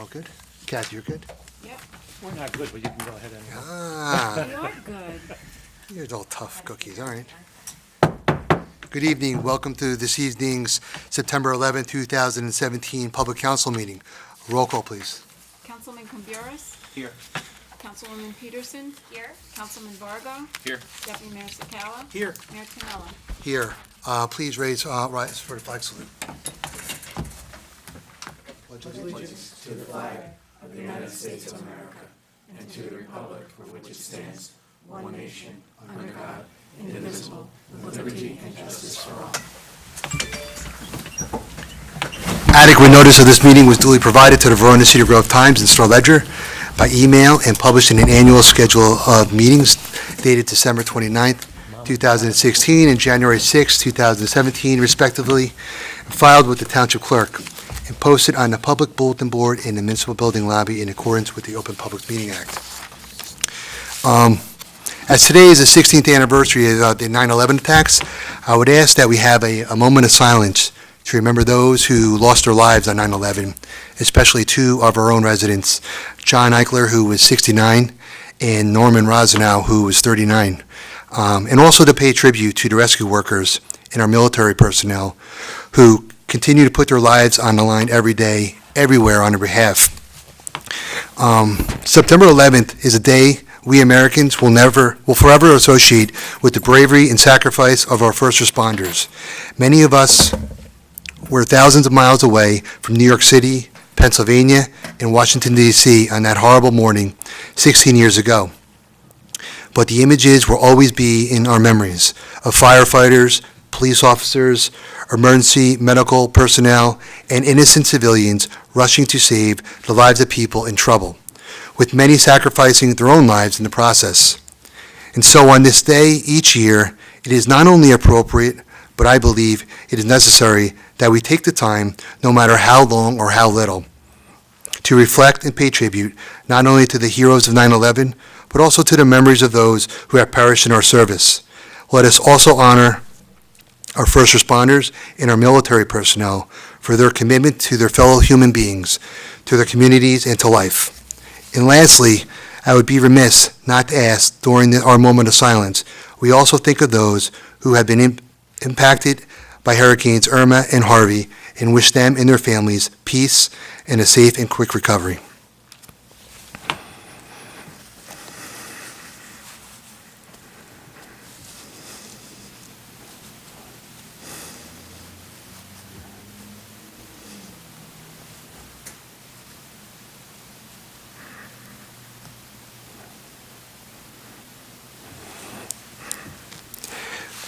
all good? Kathy, you're good? Yep. We're not good, but you can go ahead anyway. Ah, You are good. you're all tough cookies, all right. Good evening. Welcome to this evening's September 11, 2017 Public Council meeting. Roll call, please. Councilman Camburis? Here. Councilwoman Peterson? Here. Councilman Vargo? Here. Deputy Mayor Sakala? Here. Mayor Tinella? Here. Please rise for the flag salute. Adequate notice of this meeting was duly provided to the Verona Cedar Grove Times and Star Ledger by email and published in an annual schedule of meetings dated December 29th, 2016 and January 6th, 2017 respectively, filed with the Township Clerk and posted on the public bulletin board in the municipal building lobby in accordance with the Open Public Meeting Act. As today is the 16th anniversary of the 9/11 attacks, I would ask that we have a moment of silence to remember those who lost their lives on 9/11, especially two of our own residents, John Eichler, who was 69, and Norman Rosenau, who was 39. And also to pay tribute to the rescue workers and our military personnel who continue to put their lives on the line every day, everywhere on their behalf. September 11th is a day we Americans will forever associate with the bravery and sacrifice of our first responders. Many of us were thousands of miles away from New York City, Pennsylvania, and Washington, D.C. on that horrible morning 16 years ago. But the images will always be in our memories of firefighters, police officers, emergency medical personnel, and innocent civilians rushing to save the lives of people in trouble, with many sacrificing their own lives in the process. And so on this day each year, it is not only appropriate, but I believe it is necessary that we take the time, no matter how long or how little, to reflect and pay tribute not only to the heroes of 9/11, but also to the memories of those who have perished in our service. Let us also honor our first responders and our military personnel for their commitment to their fellow human beings, to their communities, and to life. And lastly, I would be remiss not to ask during our moment of silence, we also think of those who have been impacted by Hurricanes Irma and Harvey and wish them and their families peace and a safe and quick recovery.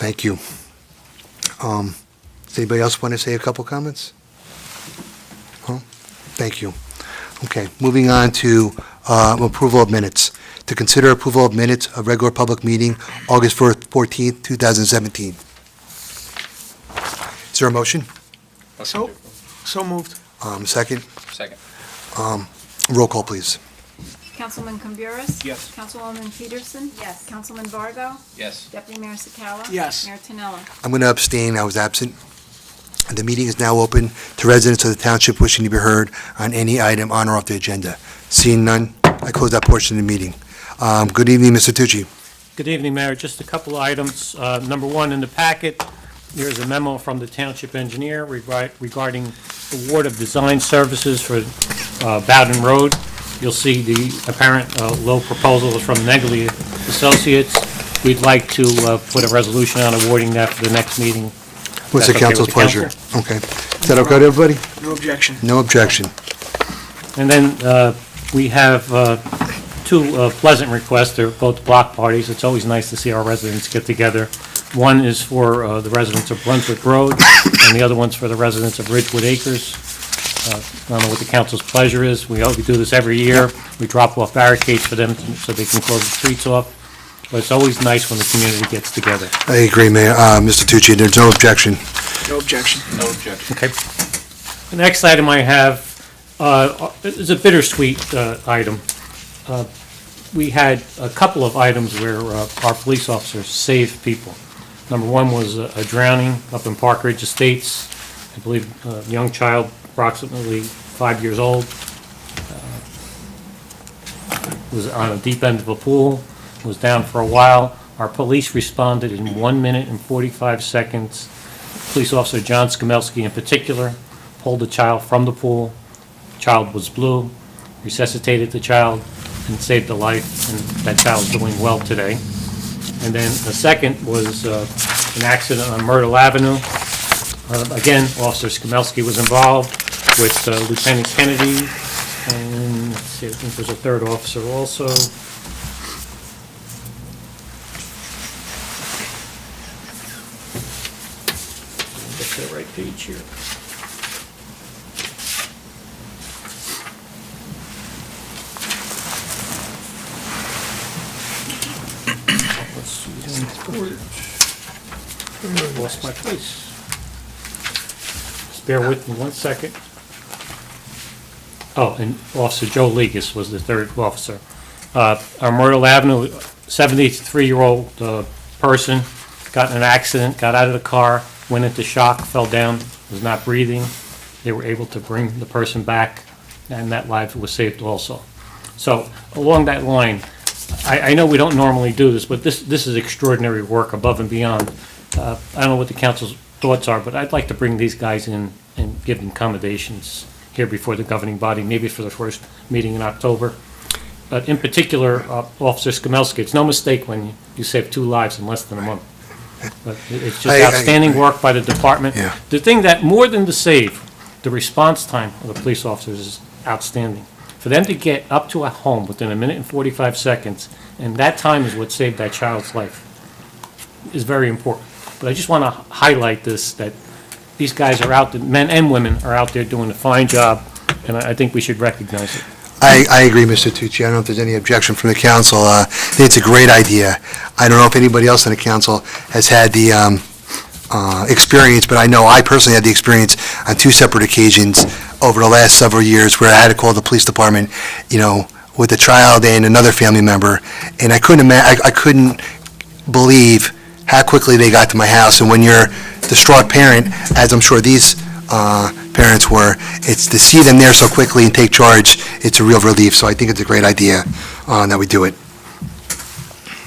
Thank you. Does anybody else want to say a couple comments? Oh, thank you. Okay, moving on to approval of minutes. To consider approval of minutes of regular public meeting, August 14th, 2017. Is there a motion? So moved. Second? Second. Roll call, please. Councilman Camburis? Yes. Councilwoman Peterson? Yes. Councilman Vargo? Yes. Deputy Mayor Sakala? Yes. Mayor Tinella? I'm going to abstain. I was absent. The meeting is now open to residents of the township wishing to be heard on any item on or off the agenda. Seeing none, I close that portion of the meeting. Good evening, Mr. Tucci. Good evening, Mayor. Just a couple of items. Number one, in the packet, there's a memo from the township engineer regarding award of design services for Bowden Road. You'll see the apparent low proposal is from Negley Associates. We'd like to put a resolution on awarding that for the next meeting. What's the That's okay council's with the pleasure? council? Okay. Is that okay, everybody? No objection. No objection. And then we have two pleasant requests. They're both block parties. It's always nice to see our residents get together. One is for the residents of Brunswick Road, and the other one's for the residents of Ridgewood Acres. I don't know what the council's pleasure is. We do this every year. We drop off barricades for them so they can close the streets off. But it's always nice when the community gets together. I agree, Mayor. Mr. Tucci, there's no objection. No objection. No objection. Okay. The next item I have is a bittersweet item. We had a couple of items where our police officers saved people. Number one was a drowning up in Park Ridge Estates. I believe a young child, approximately 5 years old. was on a deep end of a pool, was down for a while. Our police responded in 1 minute and 45 seconds. Police Officer John Skamelski in particular pulled the child from the pool. The child was blue, resuscitated the child, and saved the life, and that child's doing well today. And then the second was an accident on Myrtle Avenue. Again, Officer Skamelski was involved with Lieutenant Kennedy, and let's see, I think there's a third officer also. Get the right page here. Let's see, lost my place. Just bear with me 1 second. Oh, and Officer Joe Legas was the third officer. On Myrtle Avenue, 73-year-old person got in an accident, got out of the car, went into shock, fell down, was not breathing. They were able to bring the person back, and that life was saved also. So along that line, I know we don't normally do this, but this is extraordinary work above and beyond. I don't know what the council's thoughts are, but I'd like to bring these guys in and give them accommodations here before the governing body, maybe for the first meeting in October. But in particular, Officer Skamelski, it's no mistake when you save 2 lives in less than a month. But it's just outstanding work by the department. Yeah. The thing that, more than the save, the response time of the police officers is outstanding. For them to get up to a home within 1 minute and 45 seconds, and that time is what saved that child's life, is very important. But I just want to highlight this, that these guys are out, men and women are out there doing a fine job, and I think we should recognize it. I agree, Mr. Tucci. I don't know if there's any objection from the council. I think it's a great idea. I don't know if anybody else on the council has had the experience, but I know I personally had the experience on 2 separate occasions over the last several years where I had to call the police department, with a child and another family member, and I couldn't believe how quickly they got to my house. And when you're a distraught parent, as I'm sure these parents were, it's to see them there so quickly and take charge, it's a real relief. So I think it's a great idea that we do it.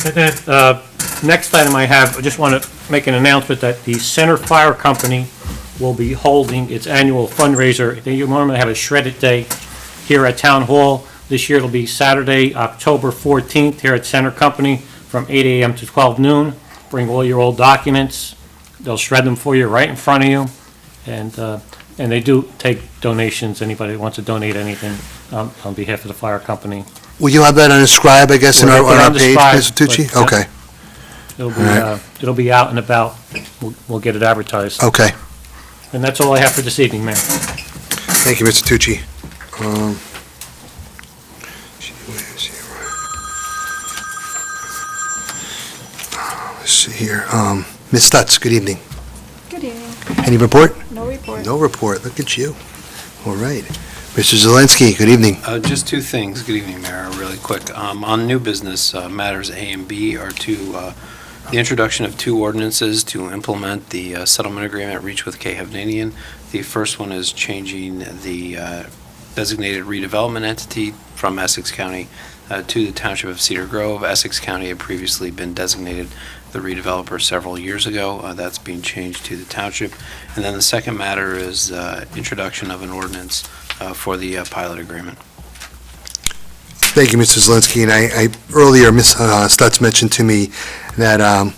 And then, next item I have, I just want to make an announcement that the Center Fire Company will be holding its annual fundraiser. They normally have a shredded day here at Town Hall. This year it'll be Saturday, October 14th, here at Center Company from 8 a.m. to 12 noon. Bring all your old documents. They'll shred them for you right in front of you. And they do take donations, anybody that wants to donate anything on behalf of the fire company. Will you have that on a scribe, I guess, on We'll get our on the page, scribe, Mr. Tucci? but, Okay, It'll be out and about. We'll get it advertised. okay. And that's all I have for this evening, Mayor. Thank you, Mr. Tucci. Let's see here. Ms. Stutz, good evening. Good evening. Any report? No report. No report. Look at you. All right. Mr. Zelinski, good evening. Just 2 things. Good evening, Mayor, really quick. On new business, matters A and B are the introduction of 2 ordinances to implement the settlement agreement reached with K. Hovnanian. The first one is changing the designated redevelopment entity from Essex County to the Township of Cedar Grove. Essex County had previously been designated the redeveloper several years ago. That's being changed to the Township. And then the second matter is introduction of an ordinance for the pilot agreement. Thank you, Mr. Zelinski. And I earlier, Ms. Stutz mentioned to me that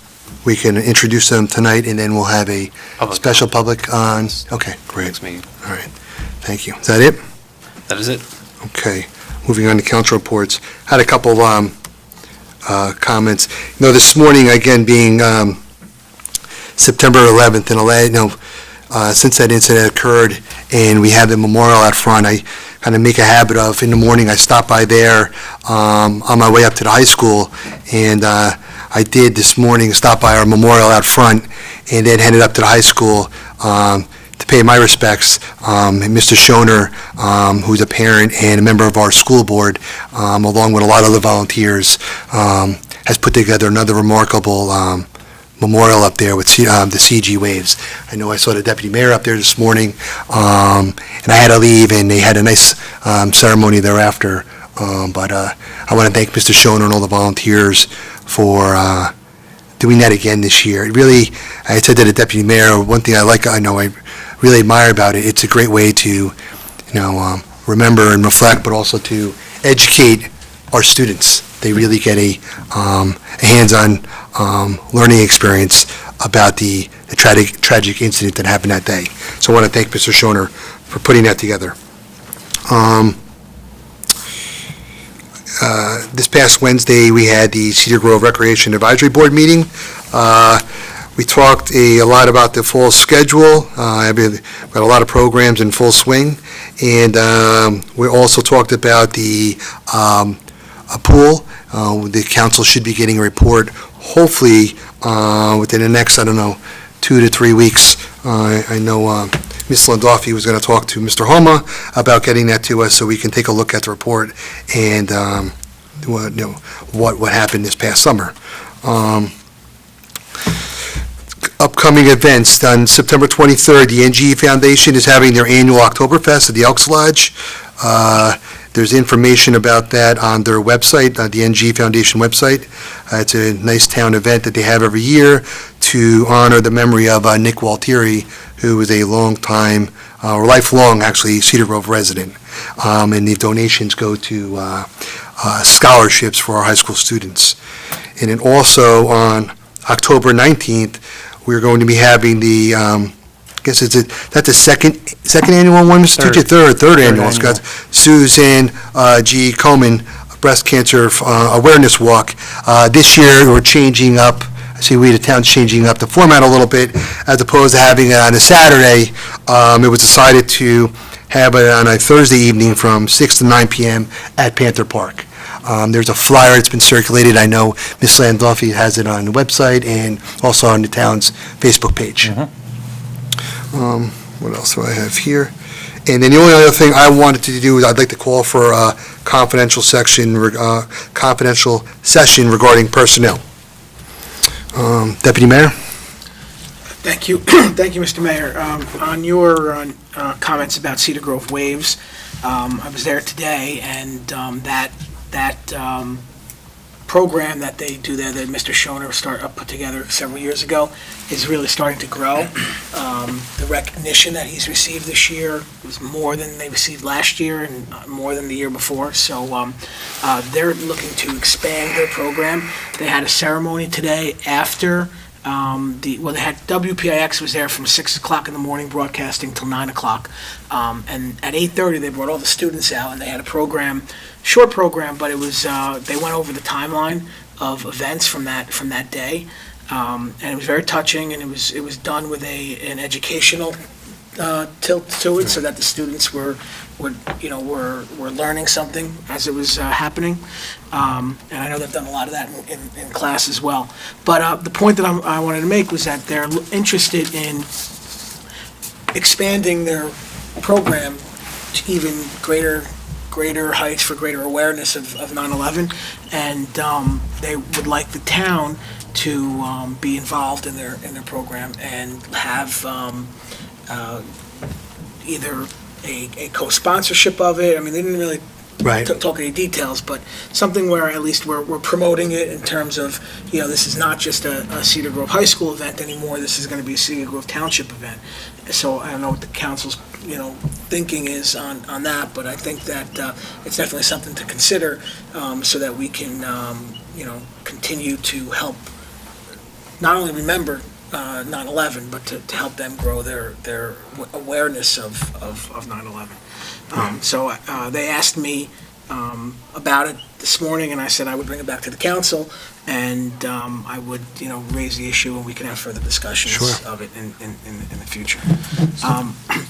we can introduce them tonight, and then we'll have a Public special comment. public on. Okay, great. Next meeting. All right. Thank you. Is that it? That is it. Okay. Moving on to council reports. Had a couple comments. This morning, again, being September 11th, and since that incident occurred and we have the memorial out front, I kind of make a habit of, in the morning, I stop by there on my way up to the high school, and I did this morning stop by our memorial out front and then headed up to the high school to pay my respects. And Mr. Schoner, who's a parent and a member of our school board, along with a lot of other volunteers, has put together another remarkable memorial up there with the CG Waves. I know I saw the deputy mayor up there this morning, and I had to leave, and they had a nice ceremony thereafter But I want to thank Mr. Schoner and all the volunteers for doing that again this year. It really, I said to the deputy mayor, one thing I really admire about it, it's a great way to, remember and reflect, but also to educate our students. They really get a hands-on learning experience about the tragic incident that happened that day. So I want to thank Mr. Schoner for putting that together. This past Wednesday, we had the Cedar Grove Recreation Advisory Board meeting. We talked a lot about the fall schedule. We've got a lot of programs in full swing. And we also talked about the a pool. The council should be getting a report, hopefully, within the next, 2 to 3 weeks. I know Ms. Landolfi was going to talk to Mr. Homa about getting that to us so we can take a look at the report and what happened this past summer. Upcoming events. On September 23rd, the NGE Foundation is having their annual Oktoberfest at the Elks Lodge. There's information about that on their website, the NGE Foundation website. It's a nice town event that they have every year to honor the memory of Nick Waltieri, who was a lifelong, actually, Cedar Grove resident. And the donations go to scholarships for our high school students. And then also on October 19th, we're going to be having the, that's the second annual one, Mr. Tucci? Third annual. It's got Susan G. Komen Breast Cancer Awareness Walk. This year, we're changing up, the town's changing up the format a little bit, as opposed to having it on a Saturday. It was decided to have it on a Thursday evening from 6 to 9 p.m. at Panther Park. There's a flyer that's been circulated. I know Ms. Landolfi has it on the website and also on the town's Facebook page. What else do I have here? And then the only other thing I wanted to do is I'd like to call for a confidential session regarding personnel. Deputy Mayor? Thank you. Thank you, Mr. Mayor. On your comments about Cedar Grove Waves, I was there today, and that program that they do there, that Mr. Schoner put together several years ago, is really starting to grow. The recognition that he's received this year was more than they received last year and more than the year before. So they're looking to expand their program. They had a ceremony today after they had WPIX was there from 6 o'clock in the morning broadcasting till 9 o'clock. And at 8:30, they brought all the students out and they had a program, short program, but it was, they went over the timeline of events from that day. And it was very touching, and it was done with an educational tilt to it, so that the students were learning something as it was happening. And I know they've done a lot of that in class as well. But the point that I wanted to make was that they're interested in expanding their program to even greater heights for greater awareness of 9/11, and they would like the town to be involved in their program and have either a co-sponsorship of it. I mean, they didn't really talk any details, but something where at least we're promoting it in terms of, this is not just a Cedar Grove High School event anymore. This is going to be a Cedar Grove Township event. So I don't know what the council's thinking is on that, but I think that it's definitely something to consider, so that we can continue to help not only remember 9/11, but to help them grow their awareness of 9/11. So they asked me about it this morning, and I said I would bring it back to the council, and I would raise the issue, and we can have further discussions of it in the future.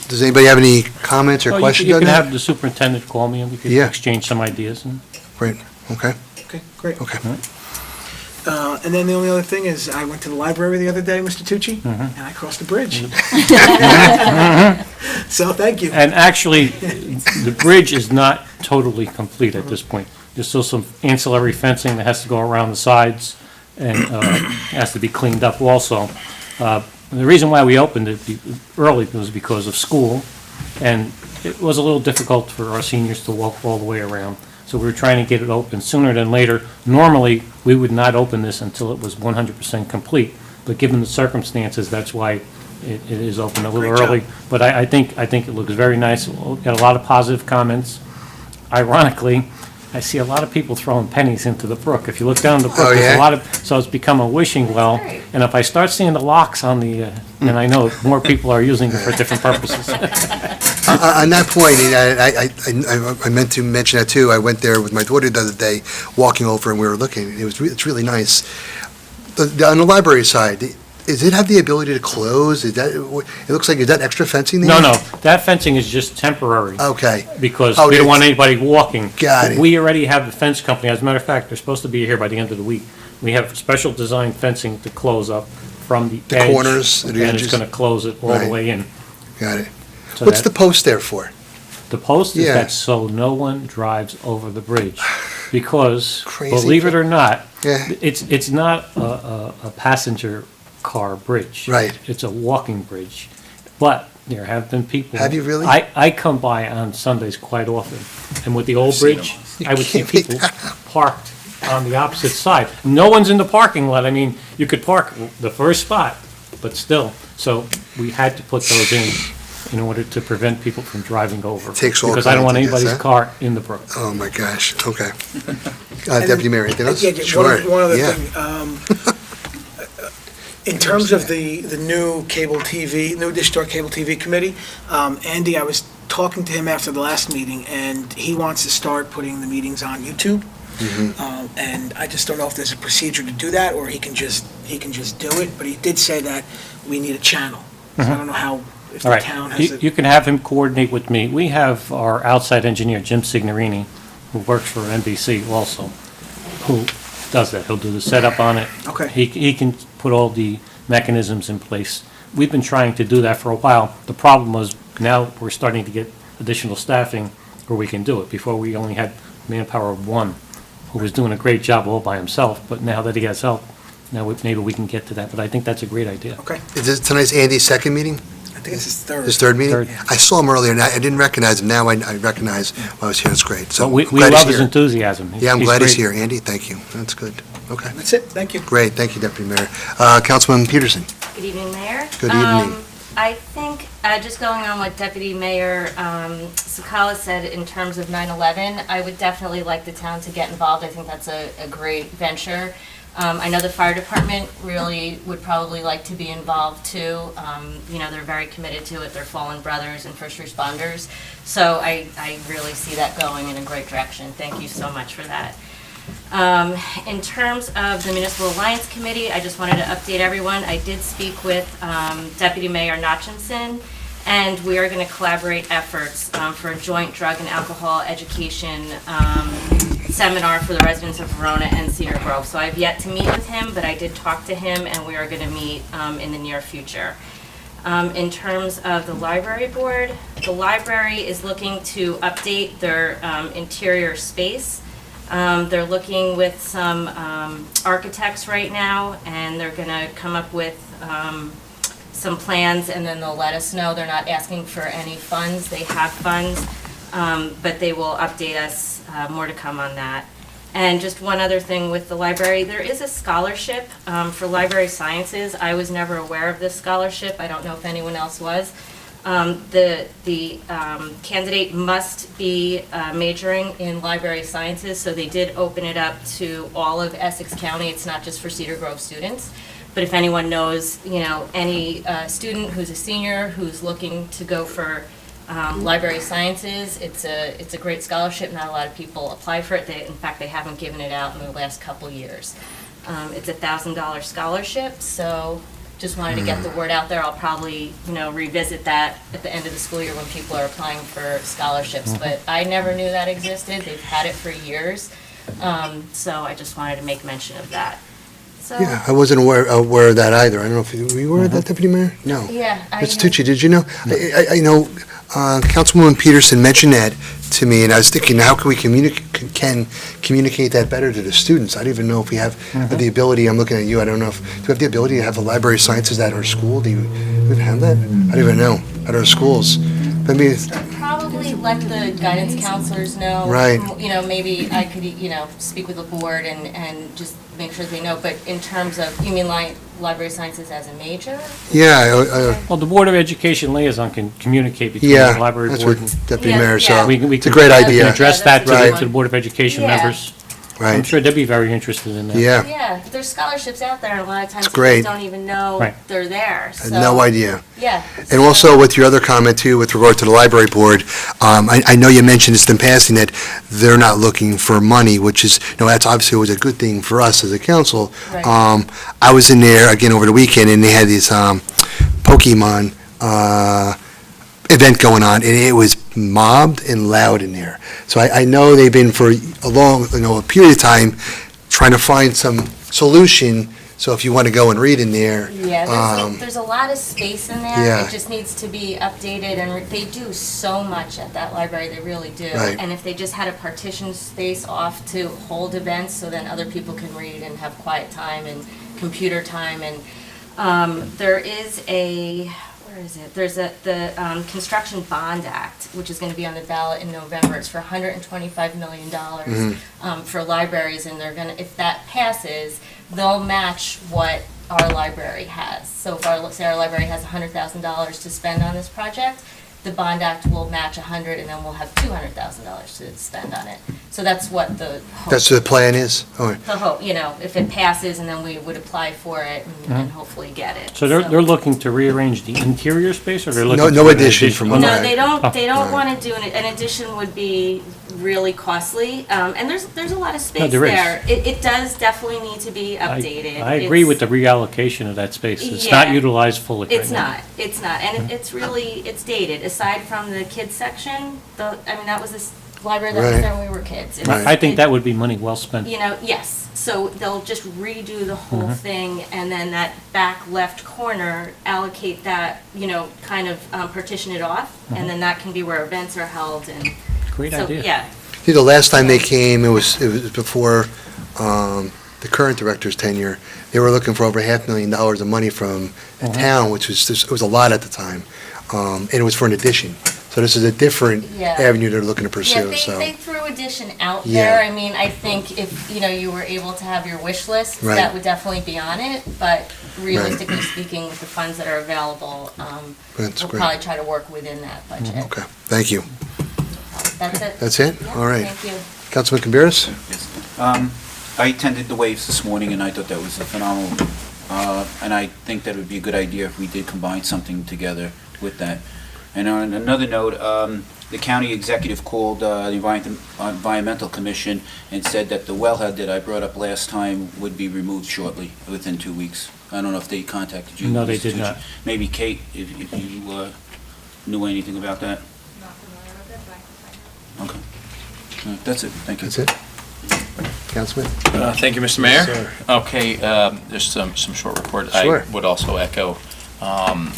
Does anybody have any comments or questions You on can that? have the superintendent call me, and we can exchange some ideas. Great, okay. Okay, great. Okay. And then the only other thing is, I went to the library the other day, Mr. Tucci, and I crossed the bridge. So thank you. And actually, the bridge is not totally complete at this point. There's still some ancillary fencing that has to go around the sides and has to be cleaned up also. The reason why we opened it early was because of school, and it was a little difficult for our seniors to walk all the way around. So we were trying to get it open sooner than later. Normally, we would not open this until it was 100% complete, but given the circumstances, that's why it is open a little Great job. early. But I think it looks very nice. We'll get a lot of positive comments. Ironically, I see a lot of people throwing pennies into the brook. If you look down the brook, Oh, there's yeah? a lot of, so it's become a wishing well. And if I start seeing the locks on the, and I know more people are using it for different purposes. On that point, I meant to mention that too. I went there with my daughter the other day, walking over, and we were looking. It's really nice. On the library side, does it have the ability to close? Is that, it looks like, is that extra fencing there? No, that fencing is just temporary. Okay. Because Oh, we don't it's- want anybody walking. Got it. We already have the fence company, as a matter of fact, they're supposed to be here by the end of the week. We have special design fencing to close up from the The edge. corners, the And it's edges. gonna close it all the Right. way in. Got it. So What's the that- post there for? The post is Yeah. that so no one drives over the bridge. Because, Crazy. believe it or not, Yeah. it's not a passenger car bridge. Right. It's a walking bridge. But there have been people. Have you really? I come by on Sundays quite often, and with the old bridge, I would see can't make people parked on the opposite side. No one's in the parking lot. I mean, you could park the first spot, but still. So we had to put those in order to prevent people from driving over. Takes all Because I don't want kinds, I guess, anybody's huh? car in the brook. Oh, my gosh, okay. Deputy Mayor, anything else? Yeah, just Sure. one other Yeah. thing. In terms of the new cable TV, new Dish Store Cable TV Committee, Andy, I was talking to him after the last meeting, and he wants to start putting the meetings on YouTube. And I just don't know if there's a procedure to do that, or he can just do it, but he did say that we need a channel. So I don't know how, if All the right, town has you it. you can have him coordinate with me. We have our outside engineer, Jim Signorini, who works for NBC also, who does that. He'll do the setup on it. Okay. He can put all the mechanisms in place. We've been trying to do that for a while. The problem was, now we're starting to get additional staffing where we can do it. Before, we only had manpower of one, who was doing a great job all by himself, but now that he has help, now maybe we can get to that. But I think that's a great idea. Okay, Is this tonight's Andy's second meeting? I think it's his third. His third meeting? Third. I saw him earlier, and I didn't recognize him. Now I recognize while I was here. It's great. So So we glad he's love his here. enthusiasm. Yeah, I'm glad he's great. here. Andy, thank you. That's good. Okay. That's it, thank you. Great, thank you, Deputy Mayor. Councilman Peterson? Good evening, Mayor. Good evening. I think, just going on what Deputy Mayor Sakala said in terms of 9/11, I would definitely like the town to get involved. I think that's a great venture. I know the fire department really would probably like to be involved too. You know, they're very committed to it. They're fallen brothers and first responders. So I really see that going in a great direction. Thank you so much for that. In terms of the Municipal Alliance Committee, I just wanted to update everyone. I did speak with Deputy Mayor Nachimson, and we are going to collaborate efforts for a joint drug and alcohol education seminar for the residents of Verona and Cedar Grove. So I've yet to meet with him, but I did talk to him, and we are going to meet in the near future. In terms of the library board, the library is looking to update their interior space. They're looking with some architects right now, and they're going to come up with some plans, and then they'll let us know. They're not asking for any funds. They have funds, but they will update us. More to come on that. And just one other thing with the library, there is a scholarship for library sciences. I was never aware of this scholarship. I don't know if anyone else was. The candidate must be majoring in library sciences, so they did open it up to all of Essex County. It's not just for Cedar Grove students. But if anyone knows, you know, any student who's a senior who's looking to go for library sciences, it's a great scholarship. Not a lot of people apply for it. In fact, they haven't given it out in the last couple years. It's a $1,000 scholarship, so just wanted to get the word out there. I'll probably, you know, revisit that at the end of the school year when people are applying for scholarships. But I never knew that existed. They've had it for years. So I just wanted to make mention of that. So, Yeah, I wasn't aware of that either. I don't know if were you aware of that, Deputy Mayor? No. yeah. Ms. Tucci, did you know? I know Councilwoman Peterson mentioned that to me, and I was thinking, how can we communicate that better to the students? I don't even know if we have the ability. I'm looking at you. I don't know if, do we have the ability to have the library sciences at our school? Do we have that? I don't even know, at our schools. I mean, Probably definitely let the guidance counselors know. Right. You know, maybe I could, speak with the board and just make sure they know, but in terms of, you mean like library sciences as a major? Yeah, Well, the Board of Education liaison can communicate between yeah, the library that's board what and... Deputy Yeah, Mayor yeah. said. We It's a can- great We can idea. address that Right. to the Board of Education Yeah. members. I'm Right, sure they'd be very interested in that. yeah, Yeah, there's scholarships out there, and a lot of times It's great. kids don't even know Right. they're there, I had so. no idea. Yeah. And also with your other comment too, with regard to the library board, I know you mentioned this in passing that they're not looking for money, which is, that's obviously always a good thing for us as a council. Right. I was in there again over the weekend and they had this Pokemon event going on and it was mobbed and loud in there. So I know they've been for a long, a period of time trying to find some solution. So if you want to go and read in there. Yeah, there's a lot of space in there. Yeah. It just needs to be updated, and they do so much at that library, they really do. Right. And if they just had a partition space off to hold events, so then other people can read and have quiet time and computer time, and there is where is it? There's the Construction Bond Act, which is going to be on the ballot in November. It's for $125 million for libraries, and they're going to, if that passes, they'll match what our library has. So if say our library has $100,000 to spend on this project, the Bond Act will match 100, and then we'll have $200,000 to spend on it. So that's what the hope. That's what the plan is? All right. The hope, if it passes, and then we would apply for it and hopefully get it. So they're looking to rearrange the interior space, or they're looking? No for an addition from addition? what No, I- they don't want to do an addition would be really costly, and there's a lot of space there is. there. It does definitely need to be updated. I agree with the reallocation of that space. It's not Yeah. utilized fully right now. It's not, and it's dated. Aside from the kids section, that was this library that was Right. there when we were kids. I think that would be money well spent. Yes, so they'll just redo the whole thing, and then that back left corner, allocate that, kind of partition it off, and then that can be where events are held, and. Great So, idea. yeah, See, the last time they came, it was before the current director's tenure. They were looking for over $500,000 of money from the town, which was it was a lot at the time, and it was for an addition. So this is a different Yeah. avenue they're looking to yeah, pursue. So they threw addition out Yeah. there. I think if, you were able to have your wish list, Right. that would definitely be on it, but realistically speaking, with the funds that are available, That's we'll great. probably try to work within that budget. Okay, thank you. That's it. That's it. Yeah, All right. Thank you. Councilman Camberos. I attended the Waves this morning, and I thought that was a phenomenal, and I think that would be a good idea if we did combine something together with that. And on another note, the county executive called the Environmental Commission and said that the wellhead that I brought up last time would be removed shortly, within 2 weeks. I don't know if they contacted you. No, they Mr. did Tucci. not. Maybe Kate, if you knew anything about that? Okay. That's it, thank you. That's it. Councilman. Thank you, Mr. Mayor. Sir. Okay, just some short report. Sure. I would also echo, a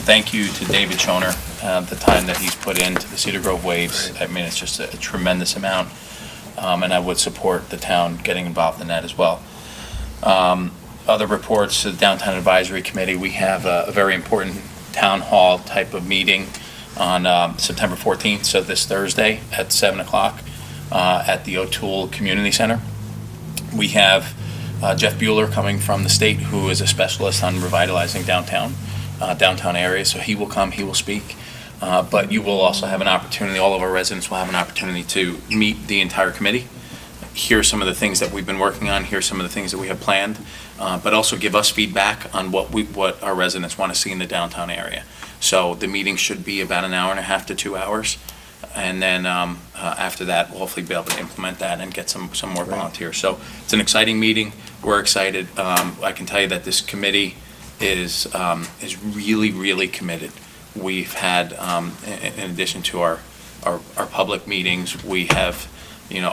thank you to David Schoner, the time that he's put into the Cedar Grove Waves. It's just a tremendous amount, and I would support the town getting involved in that as well. Other reports to the Downtown Advisory Committee, we have a very important town hall type of meeting on September 14th, so this Thursday at 7 o'clock at the O'Toole Community Center. We have Jeff Bueller coming from the state, who is a specialist on revitalizing downtown area, so he will come, he will speak. But you will also have an opportunity, all of our residents will have an opportunity to meet the entire committee, hear some of the things that we've been working on, hear some of the things that we have planned, but also give us feedback on what our residents want to see in the downtown area. So the meeting should be about an hour and a half to 2 hours. And then after that, we'll hopefully be able to implement that and get some more volunteers. So it's an exciting meeting. We're excited. I can tell you that this committee is really, really committed. We've had, in addition to our public meetings, we have,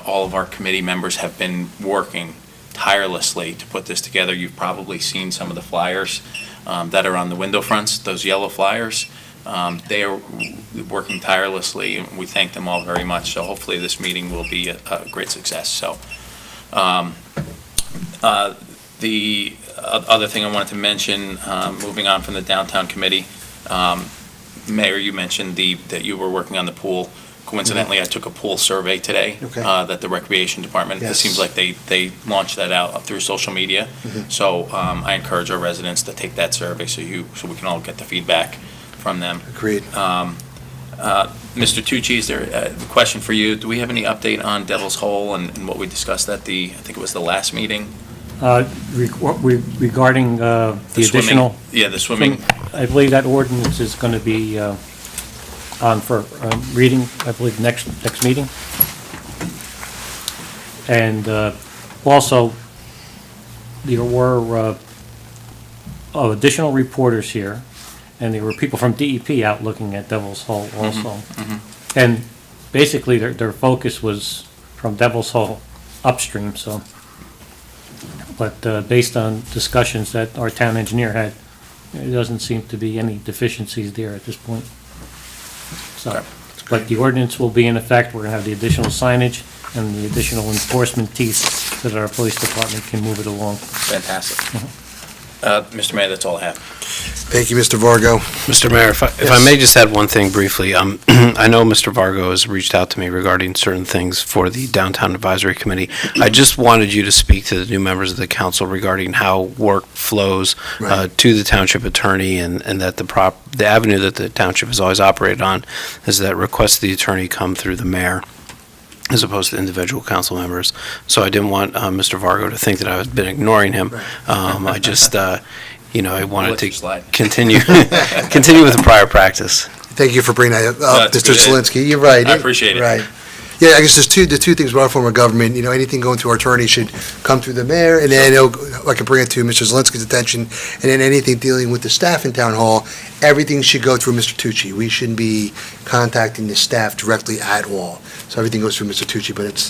all of our committee members have been working tirelessly to put this together. You've probably seen some of the flyers that are on the window fronts, those yellow flyers. They are working tirelessly, and we thank them all very much. So hopefully this meeting will be a great success. So the other thing I wanted to mention, moving on from the downtown committee, Mayor, you mentioned that you were working on the pool. Coincidentally, I took a pool survey today Okay. that the Recreation Department, it Yes. seems like they launched that out through social media. So I encourage our residents to take that survey so we can all get the feedback from them. Agreed. Mr. Tucci, is there a question for you? Do we have any update on Devil's Hole and what we discussed at I think it was the last meeting? Regarding the swimming- additional, Yeah, the swimming. I believe that ordinance is going to be on for reading, I believe, next meeting. And also, there were additional reporters here, and there were people from DEP out looking at Devil's Hole also. And basically, their focus was from Devil's Hole upstream, so. But based on discussions that our town engineer had, there doesn't seem to be any deficiencies there at this point. So, but the ordinance will be in effect. We're going to have the additional signage and the additional enforcement teeth so that our police department can move it along. Fantastic. Mr. Mayor, that's all I have. Thank you, Mr. Vargo. Mr. Mayor, if I may just add one thing briefly. I know Mr. Vargo has reached out to me regarding certain things for the Downtown Advisory Committee. I just wanted you to speak to the new members of the council regarding how work flows Right. to the township attorney, and that the avenue that the township has always operated on is that request the attorney come through the mayor as opposed to individual council members. So I didn't want Mr. Vargo to think that I've been ignoring him. I just, I wanted Let you to slide. continue with the prior practice. Thank you for bringing that up, That's Mr. good. Zelinski. You're right. I appreciate it. Right. Yeah, I guess the two things about our form of government, anything going through our attorney should come through the mayor, and then I can bring it to Mr. Zelinski's attention, and then anything dealing with the staff in town hall, everything should go through Mr. Tucci. We shouldn't be contacting the staff directly at all. So everything goes through Mr. Tucci, but it's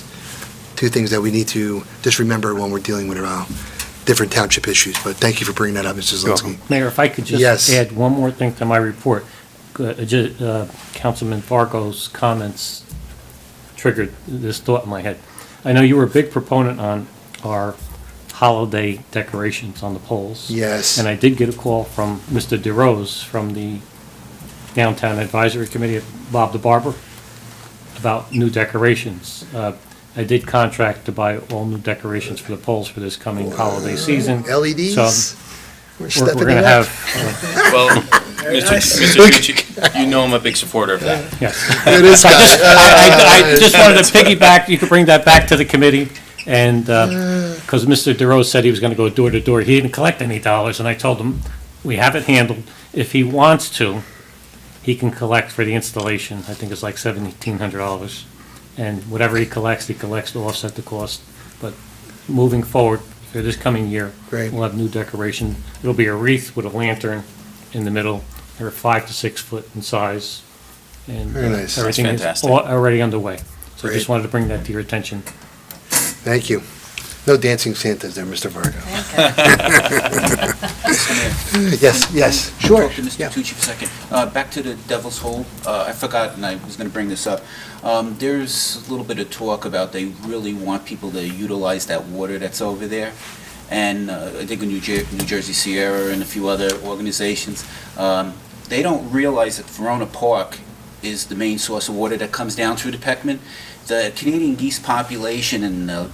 two things that we need to just remember when we're dealing with different township issues. But thank you for bringing that up, Mr. Zelinski. Mayor, if I could Yes. just add one more thing to my report. Councilman Fargo's comments triggered this thought in my head. I know you were a big proponent on our holiday decorations on the poles. Yes. And I did get a call from Mr. DeRose from the Downtown Advisory Committee, Bob the Barber, about new decorations. I did contract to buy all new decorations for the poles for this coming holiday season. LEDs? So We're we're stepping going to it up. have, Well, nice. Mr. Tucci, you know I'm a big supporter of that. yes. It is So I kind just wanted to piggyback, you could bring that back to the committee, and, because Mr. DeRose said he was gonna go door to door, he didn't collect any dollars, and I told him, we have it handled. If he wants to, he can collect for the installation, I think it's like $1,700. And whatever he collects to offset the cost. But moving forward, for this coming year, Great. we'll have new decoration. It'll be a wreath with a lantern in the middle. They're 5 to 6 foot in size. And Very nice. everything is fantastic. already underway. So I Great. just wanted to bring that to your attention. Thank you. No dancing Santas there, Mr. Vargo. Yes, sure. Talk to Mr. Yeah. Tucci for a second. Back to the Devil's Hole. I forgot, and I was going to bring this up. There's a little bit of talk about they really want people to utilize that water that's over there. And I think in New Jersey Sierra and a few other organizations, they don't realize that Verona Park is the main source of water that comes down through the Peckman. The Canadian geese population and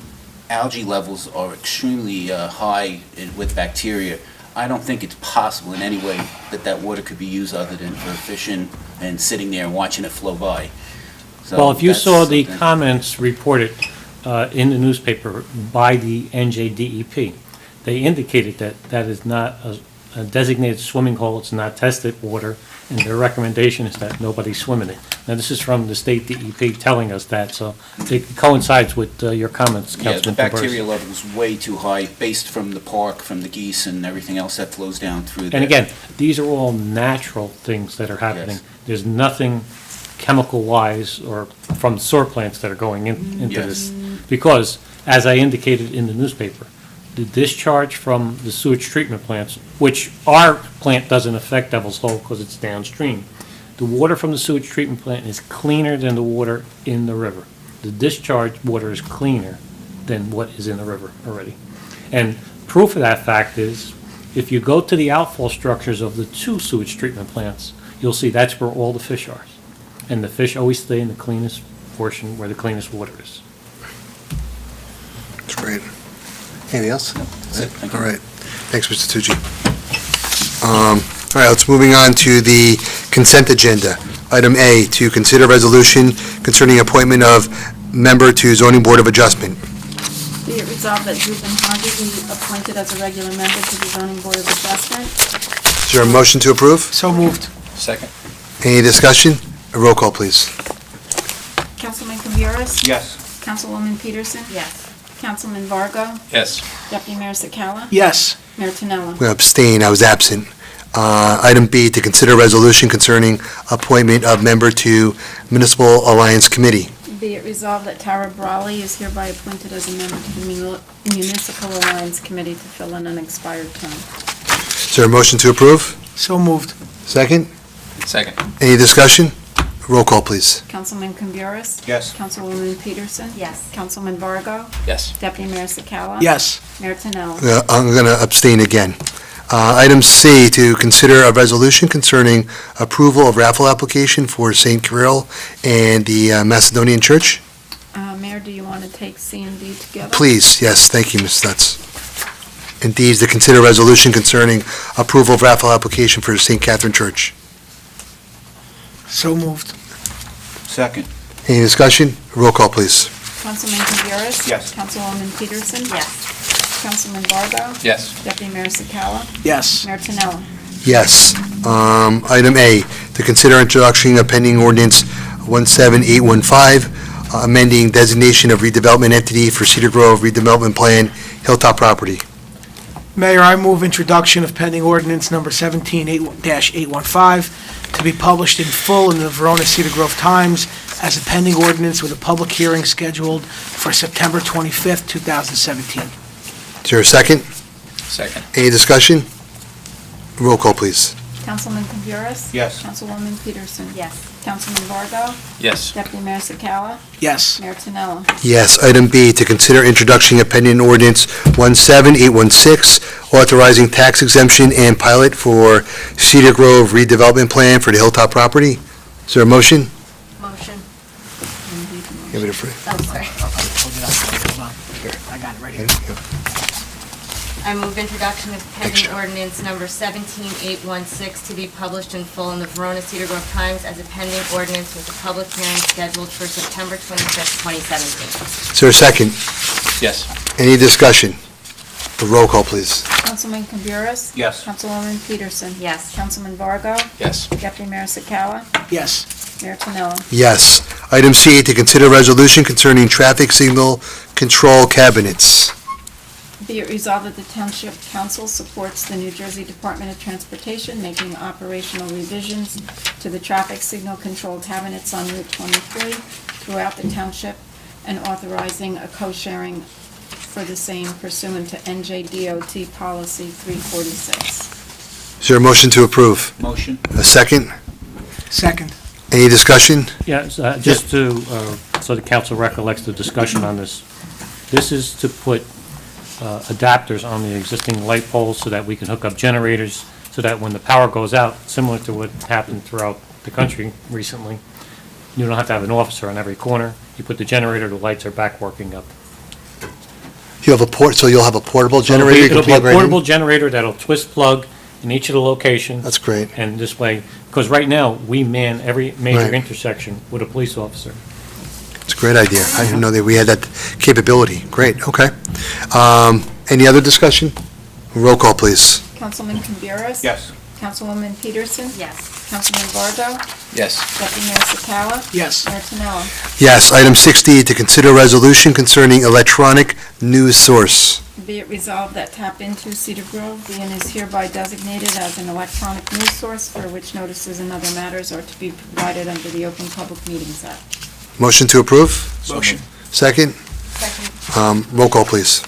algae levels are extremely high with bacteria. I don't think it's possible in any way that water could be used other than for fishing and sitting there and watching it flow by. So Well, if you that's saw the something- comments reported in the newspaper by the NJDEP, they indicated that that is not a designated swimming hole, it's not tested water, and their recommendation is that nobody swim in it. Now, this is from the state DEP telling us that, so it coincides with your comments, Yeah, the Councilman bacteria Converse. level is way too high based from the park, from the geese and everything else that flows down through there. And again, these are all natural things that are happening. Yes. There's nothing chemical-wise or from sewer plants that are going into Yes. this. Because, as I indicated in the newspaper, the discharge from the sewage treatment plants, which our plant doesn't affect Devil's Hole because it's downstream, the water from the sewage treatment plant is cleaner than the water in the river. The discharge water is cleaner than what is in the river already. And proof of that fact is, if you go to the outfall structures of the two sewage treatment plants, you'll see that's where all the fish are. and the fish always stay in the cleanest portion where the cleanest water is. That's great. Anything else? That's it. Thank you. All right. Thanks, Mr. Tucci. All right, let's moving on to the consent agenda. Item A, to consider resolution concerning appointment of member to zoning board of adjustment. Be it resolved that Ruben Harvey be appointed as a regular member to the zoning board of adjustment. Is there a motion to approve? So moved. Second. Any discussion? A roll call, please. Councilman Camburis? Yes. Councilwoman Peterson? Yes. Councilman Vargo? Yes. Deputy Mayor Sakala? Yes. Mayor Tinella? I'm going to abstain, I was absent. Item B, to consider resolution concerning appointment of member to Municipal Alliance Committee. Be it resolved that Tara Brawley is hereby appointed as a member to the Municipal Alliance Committee to fill an unexpired term. Is there a motion to approve? So moved. Second? Second. Any discussion? Roll call, please. Councilman Camburis? Yes. Councilwoman Peterson? Yes. Councilman Vargo? Yes. Deputy Mayor Sakala? Yes. Mayor Tinella? I'm going to abstain again. Item C, to consider a resolution concerning approval of raffle application for St. Kirill and the Macedonian Church. Mayor, do you want to take C and D together? Please, yes, thank you, Ms. Stutz. And D is to consider resolution concerning approval of raffle application for St. Catherine Church. So moved. Second. Any discussion? Roll call, please. Councilman Camburis? Yes. Councilwoman Peterson? Yes. Councilman Vargo? Yes. Deputy Mayor Sakala? Yes. Mayor Tinella? Yes. Item A, to consider introduction of pending ordinance 17815, amending designation of redevelopment entity for Cedar Grove redevelopment plan, Hilltop property. Mayor, I move introduction of pending ordinance number 17-815 to be published in full in the Verona Cedar Grove Times as a pending ordinance with a public hearing scheduled for September 25th, 2017. Is there a second? Second. Any discussion? Roll call, please. Councilman Camburis? Yes. Councilwoman Peterson? Yes. Councilman Vargo? Yes. Deputy Mayor Sakala? Yes. Mayor Tinella? Yes. Item B, to consider introduction of pending ordinance 17816, authorizing tax exemption and pilot for Cedar Grove redevelopment plan for the Hilltop property. Is there a motion? Motion. Give it a free. Oh, sorry. Hold it up. Hold on. Here, I got it right here. I move introduction of pending Extra. ordinance number 17816 to be published in full in the Verona Cedar Grove Times as a pending ordinance with a public hearing scheduled for September 25th, 2017. Is there a second? Yes. Any discussion? A roll call, please. Councilman Camburis? Yes. Councilwoman Peterson? Yes. Councilman Vargo? Yes. Deputy Mayor Sakala? Yes. Mayor Tinella? Yes. Item C, to consider resolution concerning traffic signal control cabinets. Be it resolved that the Township Council supports the New Jersey Department of Transportation making operational revisions to the traffic signal control cabinets on Route 23 throughout the township and authorizing a co-sharing for the same pursuant to NJDOT Policy 346. Is there a motion to approve? Motion. A second? Second. Any discussion? Yes, just to, so the council recollects the discussion on this. This is to put adapters on the existing light poles so that we can hook up generators, so that when the power goes out, similar to what happened throughout the country recently, you don't have to have an officer on every corner. You put the generator, the lights are back working up. You have a so you'll have a portable So it'll generator be- you can It'll be plug a right in? portable generator that'll twist plug in each of the locations. That's great. And this way, because right now, we man every major Right. intersection with a police officer. It's a great idea. I didn't know that we had that capability. Great, okay. Any other discussion? Roll call, please. Councilman Camburis? Yes. Councilwoman Peterson? Yes. Councilman Vargo? Yes. Deputy Mayor Sakala? Yes. Mayor Tinella? Yes, item 60, to consider resolution concerning electronic news source. Be it resolved that Tap Into Cedar Grove be and is hereby designated as an electronic news source for which notices and other matters are to be provided under the Open Public Meetings Act. Motion to approve? Motion. Second? Second. Roll call, please.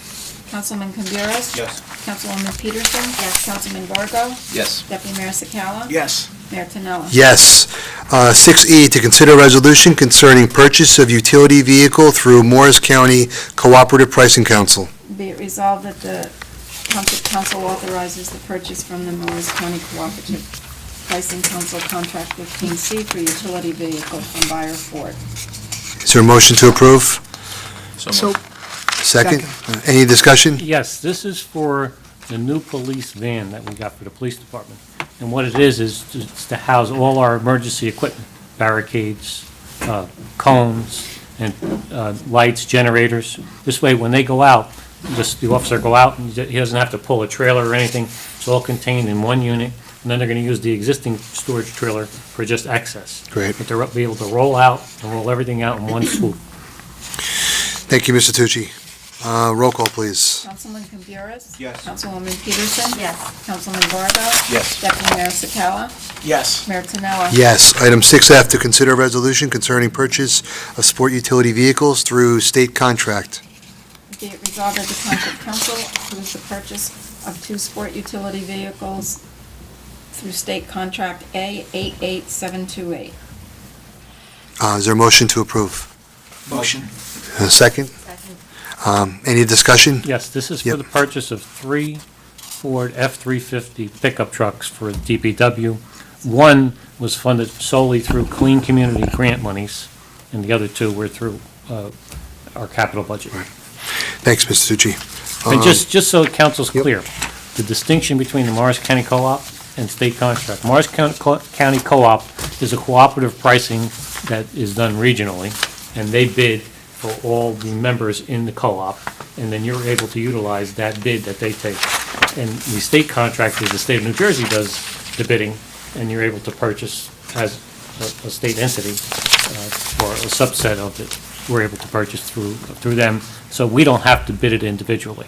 Councilman Camburis? Yes. Councilwoman Peterson? Yes. Councilman Vargo? Yes. Deputy Mayor Sakala? Yes. Mayor Tinella? Yes. 6E, to consider resolution concerning purchase of utility vehicle through Morris County Cooperative Pricing Council. Be it resolved that the Township Council authorizes the purchase from the Morris County Cooperative Pricing Council Contract 15C for utility vehicle from Buyer Ford. Is there a motion to approve? So, Second? Any discussion? Yes, this is for the new police van that we got for the police department. And what it is to house all our emergency equipment, barricades, cones, and lights, generators. This way, when they go out, just the officer go out, and he doesn't have to pull a trailer or anything. It's all contained in one unit, and then they're going to use the existing storage trailer for just excess. Great. But they'll be able to roll out and roll everything out in one swoop. Thank you, Mr. Tucci. Roll call, please. Councilman Camburas? Yes. Councilwoman Peterson? Yes. Councilman Vargo? Yes. Deputy Mayor Sakala? yes. Mayor Tonello? Yes. Item 6F, to consider a resolution concerning purchase of sport utility vehicles through state contract. Be it resolved that the Township Council approves the purchase of 2 sport utility vehicles through state contract A 88728. Is there a motion to approve? Motion. A second? Second. Any discussion? Yes, this is for Yep. the purchase of 3 Ford F-350 pickup trucks for DPW. One was funded solely through Clean Community grant monies, and the other 2 were through our capital budget. Thanks, Mr. Tucci. And just so council's Yep. clear, the distinction between the Morris County Co-op and state contract. Morris County Co-op is a cooperative pricing that is done regionally, and they bid for all the members in the co-op, and then you're able to utilize that bid that they take. And the state contract is the state of New Jersey does the bidding, and you're able to purchase as a state entity, or a subset of it, we're able to purchase through them, so we don't have to bid it individually.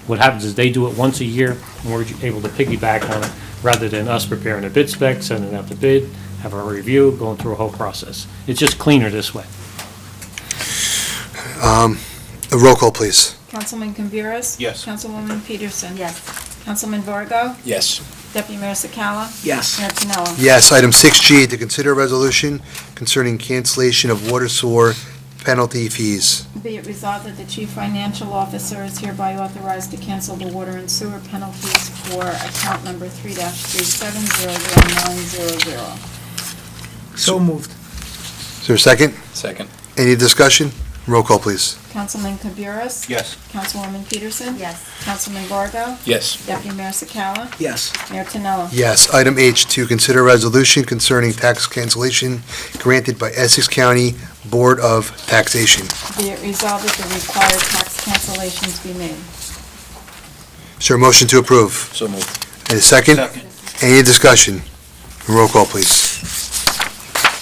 What happens is they do it once a year, and we're able to piggyback on it, rather than us preparing a bid spec, sending out the bid, have a review, going through a whole process. It's just cleaner this way. A roll call, please. Councilman Camburas? Yes. Councilwoman Peterson? Yes. Councilman Vargo? Yes. Deputy Mayor Sakala? Yes. Mayor Tonello? Yes. Item 6G, to consider a resolution concerning cancellation of water sewer penalty fees. Be it resolved that the Chief Financial Officer is hereby authorized to cancel the water and sewer penalties for account number 3-37000900. So moved. Is there a second? Second. Any discussion? Roll call, please. Councilman Camburas? Yes. Councilwoman Peterson? Yes. Councilman Vargo? Yes. Deputy Mayor Sakala? Yes. Mayor Tonello? Yes. Item H, to consider a resolution concerning tax cancellation granted by Essex County Board of Taxation. Be it resolved that the required tax cancellations be made. Is there a motion to approve? So moved. And a second? Second. Any discussion? Roll call, please.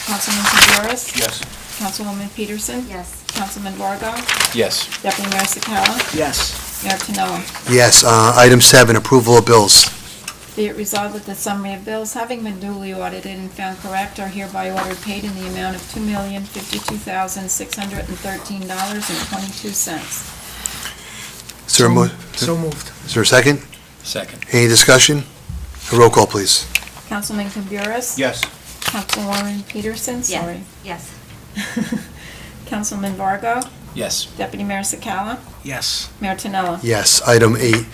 Councilman Camburas? Yes. Councilwoman Peterson? Yes. Councilman Vargo? Yes. Deputy Mayor Sakala? Yes. Mayor Tonello? Yes. Item 7, approval of bills. Be it resolved that the summary of bills having been duly audited and found correct are hereby ordered paid in the amount of $2,052,613.22. Is there a mo- So moved. is there a second? Second. Any discussion? A roll call, please. Councilman Camburas? Yes. Councilwoman Peterson? Yes. Sorry. Yes. Councilman Vargo? Yes. Deputy Mayor Sakala? Yes. Mayor Tonello? Yes. Item 8,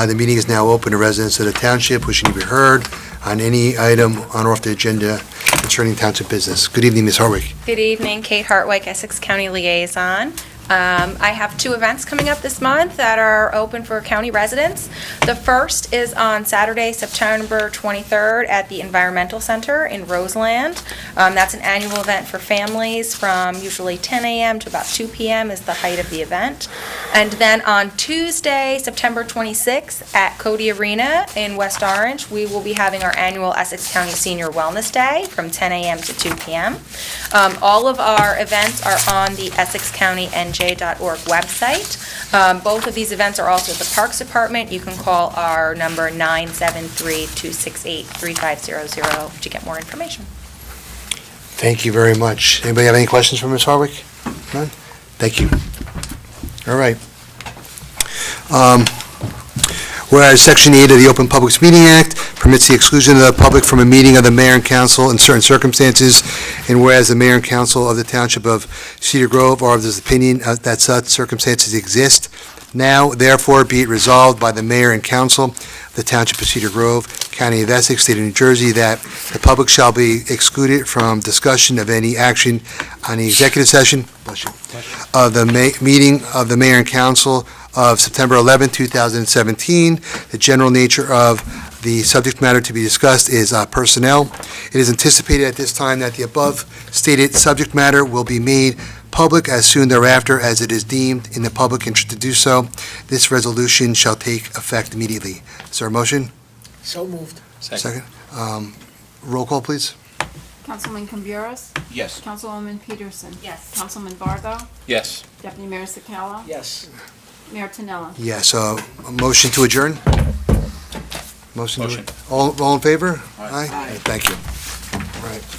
the meeting is now open to residents of the township wishing to be heard on any item on or off the agenda concerning township business. Good evening, Ms. Harwick. Good evening, Kate Hartwig, Essex County Liaison. I have 2 events coming up this month that are open for county residents. The first is on Saturday, September 23rd at the Environmental Center in Roseland. That's an annual event for families from usually 10 a.m. to about 2 p.m. is the height of the event. And then on Tuesday, September 26th at Cody Arena in West Orange, we will be having our annual Essex County Senior Wellness Day from 10 a.m. to 2 p.m. All of our events are on the EssexCountyNJ.org website. Both of these events are also at the Parks Department. You can call our number 973-268-3500 to get more information. Thank you very much. Anybody have any questions for Ms. Harwick? None? Thank you. All right. Whereas Section 8 of the Open Public Meeting Act permits the exclusion of the public from a meeting of the mayor and council in certain circumstances, and whereas the mayor and council of the Township of Cedar Grove are of this opinion that such circumstances exist, now therefore be it resolved by the mayor and council of the Township of Cedar Grove, County of Essex, State of New Jersey, that the public shall be excluded from discussion of any action on the executive session of the meeting of the Mayor and Council of September 11, 2017. The general nature of the subject matter to be discussed is personnel. It is anticipated at this time that the above stated subject matter will be made public as soon thereafter as it is deemed in the public interest to do so. This resolution shall take effect immediately. Is there a motion? So moved. Second. Roll call, please. Councilman Camburos? Yes. Councilwoman Peterson? Yes. Councilman Vargo? Yes. Deputy Mayor Sakala? Yes. Mayor Tinella? Yes, a motion to adjourn? Motion. Motion. All in favor? Aye. Thank you. All right.